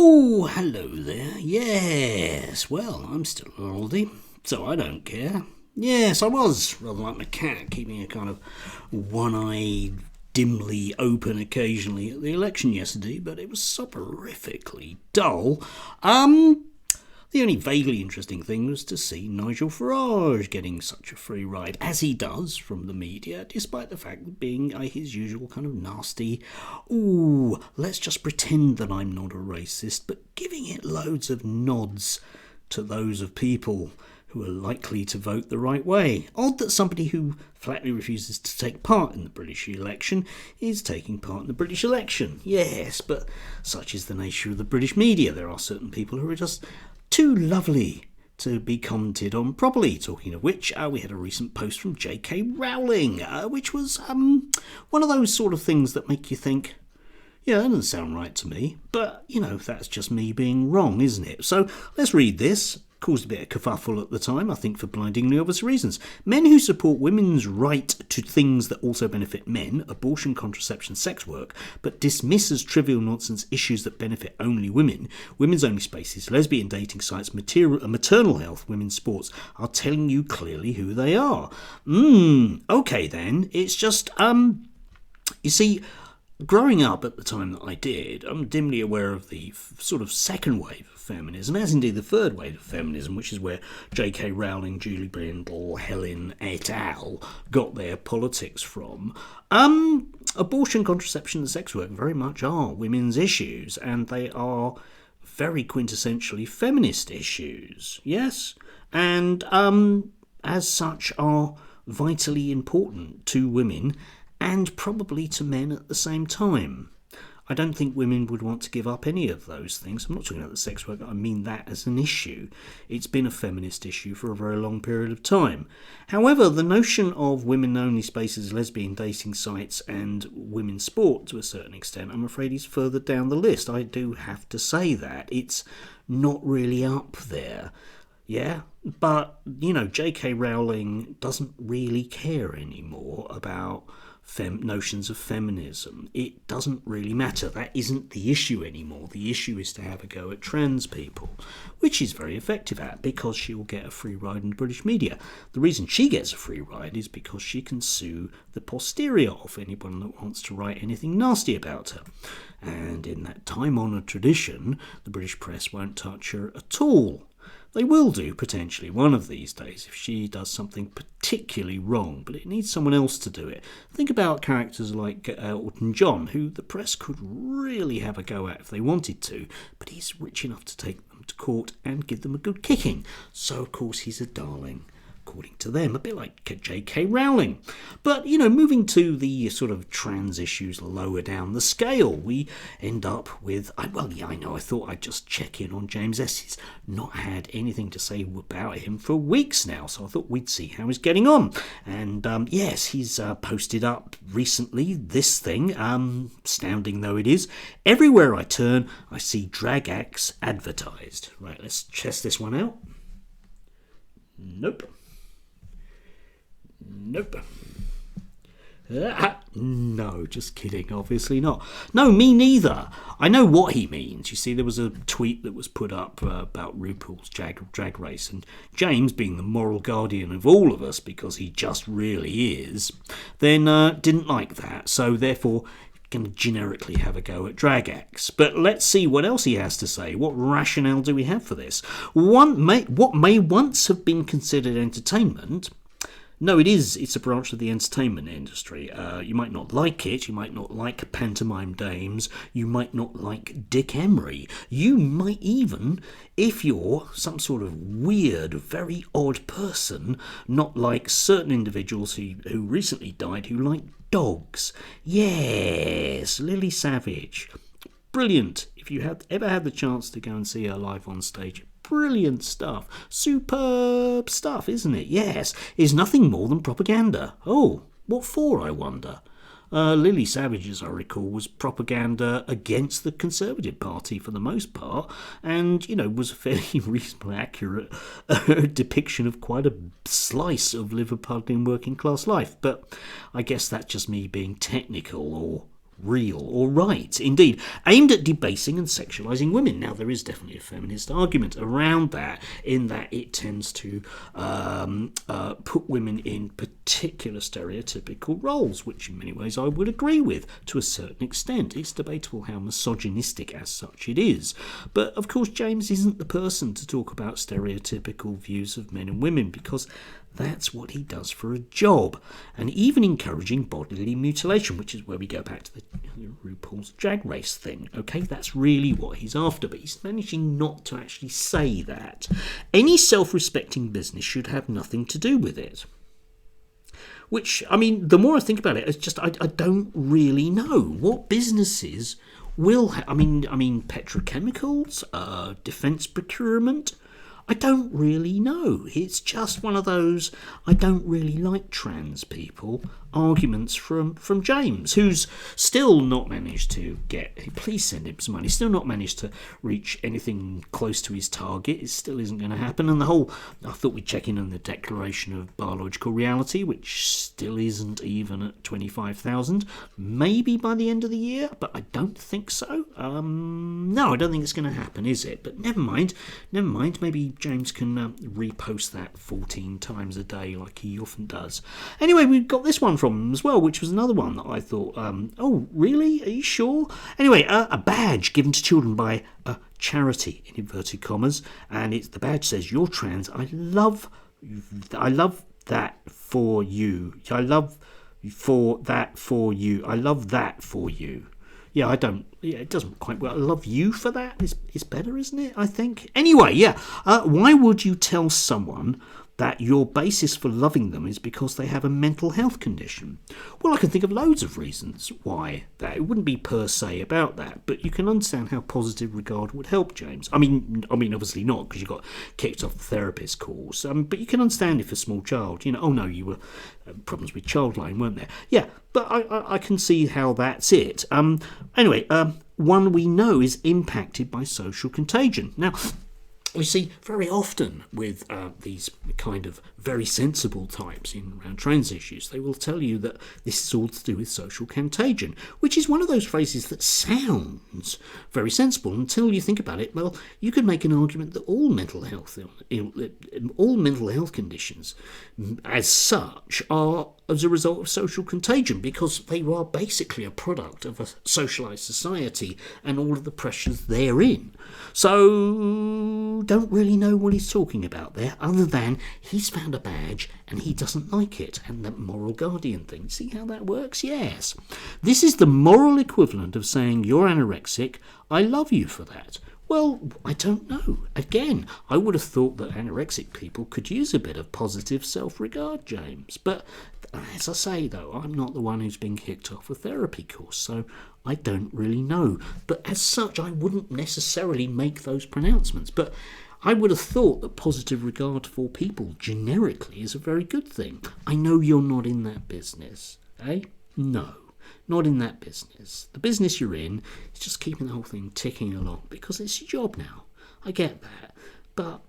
Oh, hello there. Yes, well, I'm still an oldie, so I don't care. Yes, I was, rather like my cat, keeping a kind of one-eye dimly open occasionally at the election yesterday, but it was soporifically dull. The only vaguely interesting thing was to see Nigel Farage getting such a free ride, as he does from the media, despite the fact of being his usual kind of nasty, ooh, let's just pretend that I'm not a racist, but giving it loads of nods to those of people who are likely to vote the right way. Odd that somebody who flatly refuses to take part in the British election is taking part in the British election. Yes, but such is the nature of the British media. There are certain people who are just too lovely to be commented on properly. Talking of which, we had a recent post from J.K. Rowling, which was one of those sort of things that make you think, yeah, that doesn't sound right to me. But, that's just me being wrong, isn't it? So let's read this. Caused a bit of kerfuffle at the time, I think for blindingly obvious reasons. Men who support women's right to things that also benefit men, abortion, contraception, sex work, but dismiss as trivial nonsense issues that benefit only women, women's only spaces, lesbian dating sites, maternal health, women's sports, are telling you clearly who they are. Okay then, it's just, you see, growing up at the time that I did, I'm dimly aware of the sort of second wave of feminism, as indeed the third wave of feminism, which is where J.K. Rowling, Julie Brindle, Helen et al. Got their politics from. Abortion, contraception and sex work very much are women's issues, and they are very quintessentially feminist issues, yes? And as such are vitally important to women and probably to men at the same time. I don't think women would want to give up any of those things. I'm not talking about the sex work, I mean that as an issue. It's been a feminist issue for a very long period of time. However, the notion of women-only spaces, lesbian dating sites and women's sport, to a certain extent, I'm afraid is further down the list. I do have to say that. It's not really up there. Yeah, but, J.K. Rowling doesn't really care anymore about notions of feminism. It doesn't really matter. That isn't the issue anymore. The issue is to have a go at trans people, which she's very effective at because she will get a free ride in the British media. The reason she gets a free ride is because she can sue the posterior of anyone that wants to write anything nasty about her. And in that time-honoured tradition, the British press won't touch her at all. They will do, potentially, one of these days, if she does something particularly wrong, but it needs someone else to do it. Think about characters like Elton John, who the press could really have a go at if they wanted to, but he's rich enough to take them to court and give them a good kicking. So, of course, he's a darling, according to them, a bit like J.K. Rowling. But, moving to the sort of trans issues lower down the scale, we end up with, I thought I'd just check in on James S. He's not had anything to say about him for weeks now, so I thought we'd see how he's getting on. And, yes, he's posted up recently this thing, astounding though it is. Everywhere I turn, I see drag acts advertised. Right, let's test this one out. Nope. No, just kidding, obviously not. No, me neither. I know what he means. You see, there was a tweet that was put up about RuPaul's drag race, and James, being the moral guardian of all of us, because he just really is, then didn't like that, so therefore going to generically have a go at drag acts. But let's see what else he has to say. What rationale do we have for this? What may once have been considered entertainment. No, it's a branch of the entertainment industry. You might not like it, you might not like pantomime dames, you might not like Dick Emery. You might even, if you're some sort of weird, very odd person, not like certain individuals who recently died who like dogs. Yes, Lily Savage. Brilliant. If you have ever had the chance to go and see her live on stage, brilliant stuff. Superb stuff, isn't it? Yes. Is nothing more than propaganda. Oh, what for, I wonder? Lily Savage, as I recall, was propaganda against the Conservative Party for the most part, and, was a fairly reasonably accurate depiction of quite a slice of Liverpudlian working class life. But I guess that's just me being technical or real or right, indeed, aimed at debasing and sexualising women. Now, there is definitely a feminist argument around that, in that it tends to put women in particular stereotypical roles, which in many ways I would agree with to a certain extent. It's debatable how misogynistic as such it is. But, of course, James isn't the person to talk about stereotypical views of men and women, because that's what he does for a job. And even encouraging bodily mutilation, which is where we go back to the RuPaul's Drag Race thing. Okay, that's really what he's after, but he's managing not to actually say that. Any self-respecting business should have nothing to do with it. Which, I mean, the more I think about it, it's just I don't really know what businesses will I mean, petrochemicals, defence procurement. I don't really know. It's just one of those I don't really like trans people arguments from James, who's still not managed to get, please send him some money, still not managed to reach anything close to his target. It still isn't going to happen. And the whole, I thought we'd check in on the Declaration of Biological Reality, which still isn't even at 25,000, maybe by the end of the year, but I don't think so. No, I don't think it's going to happen, is it? But never mind, maybe James can repost that 14 times a day like he often does. Anyway, we've got this one from him as well, which was another one that I thought, oh, really? Are you sure? Anyway, a badge given to children by a charity, in inverted commas, and the badge says, "You're trans. I love that for you. I love that for you. Yeah, it doesn't quite work. I love you for that is better, isn't it? I think. Anyway, yeah. Why would you tell someone that your basis for loving them is because they have a mental health condition? Well, I can think of loads of reasons why that. It wouldn't be per se about that, but you can understand how positive regard would help, James. I mean, obviously not, because you got kicked off the therapist course. But you can understand if a small child, oh no, you were problems with childline, weren't there? Yeah, but I can see how that's it. Anyway, one we know is impacted by social contagion. Now, we see very often with these kind of very sensible types around trans issues, they will tell you that this is all to do with social contagion, which is one of those phrases that sounds very sensible until you think about it. Well, you could make an argument that all mental health conditions as such are as a result of social contagion, because they are basically a product of a socialised society and all of the pressures therein. So, don't really know what he's talking about there, other than he's found a badge and he doesn't like it, and that moral guardian thing. See how that works? Yes. This is the moral equivalent of saying, "You're anorexic, I love you for that." Well, I don't know. Again, I would have thought that anorexic people could use a bit of positive self-regard, James. But as I say, though, I'm not the one who's been kicked off a therapy course, so I don't really know. But as such, I wouldn't necessarily make those pronouncements. But I would have thought that positive regard for people generically is a very good thing. I know you're not in that business, eh? No. Not in that business. The business you're in is just keeping the whole thing ticking along because it's your job now. I get that. But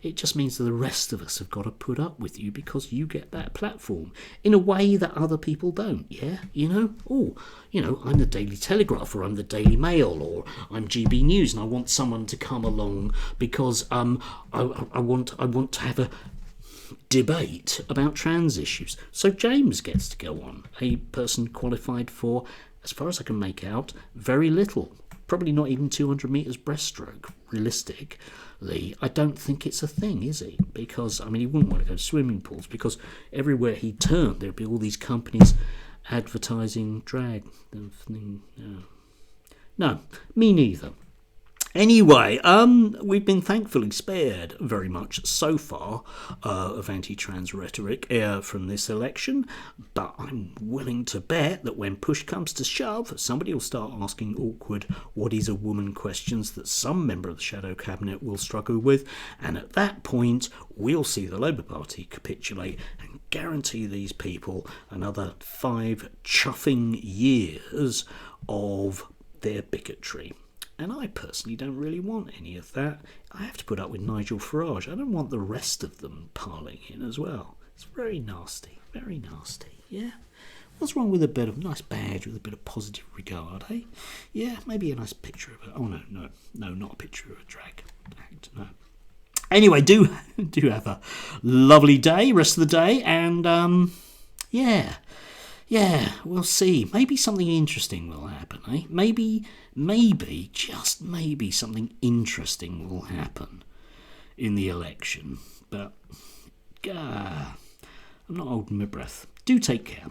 it just means that the rest of us have got to put up with you because you get that platform in a way that other people don't, yeah? I'm the Daily Telegraph, or I'm the Daily Mail, or I'm GB News, and I want someone to come along because I want to have a debate about trans issues. So James gets to go on, a person qualified for, as far as I can make out, very little. Probably not even 200 metres breaststroke, realistically. I don't think it's a thing, is he? Because, he wouldn't want to go to swimming pools, because everywhere he turned, there'd be all these companies advertising drag. No, me neither. Anyway, we've been thankfully spared very much so far of anti-trans rhetoric from this election, but I'm willing to bet that when push comes to shove, somebody will start asking awkward "what is a woman" questions that some member of the shadow cabinet will struggle with, and at that point we'll see the Labour Party capitulate and guarantee these people another 5 chuffing years of their bigotry. And I personally don't really want any of that. I have to put up with Nigel Farage. I don't want the rest of them piling in as well. It's very nasty, yeah? What's wrong with a bit of nice badge with a bit of positive regard, eh? Yeah, maybe a nice picture of it. Oh no, not a picture of a drag act. No. Anyway, do have a lovely day, rest of the day, and yeah, we'll see. Maybe something interesting will happen, eh? Maybe, just maybe something interesting will happen in the election. But I'm not holding my breath. Do take care.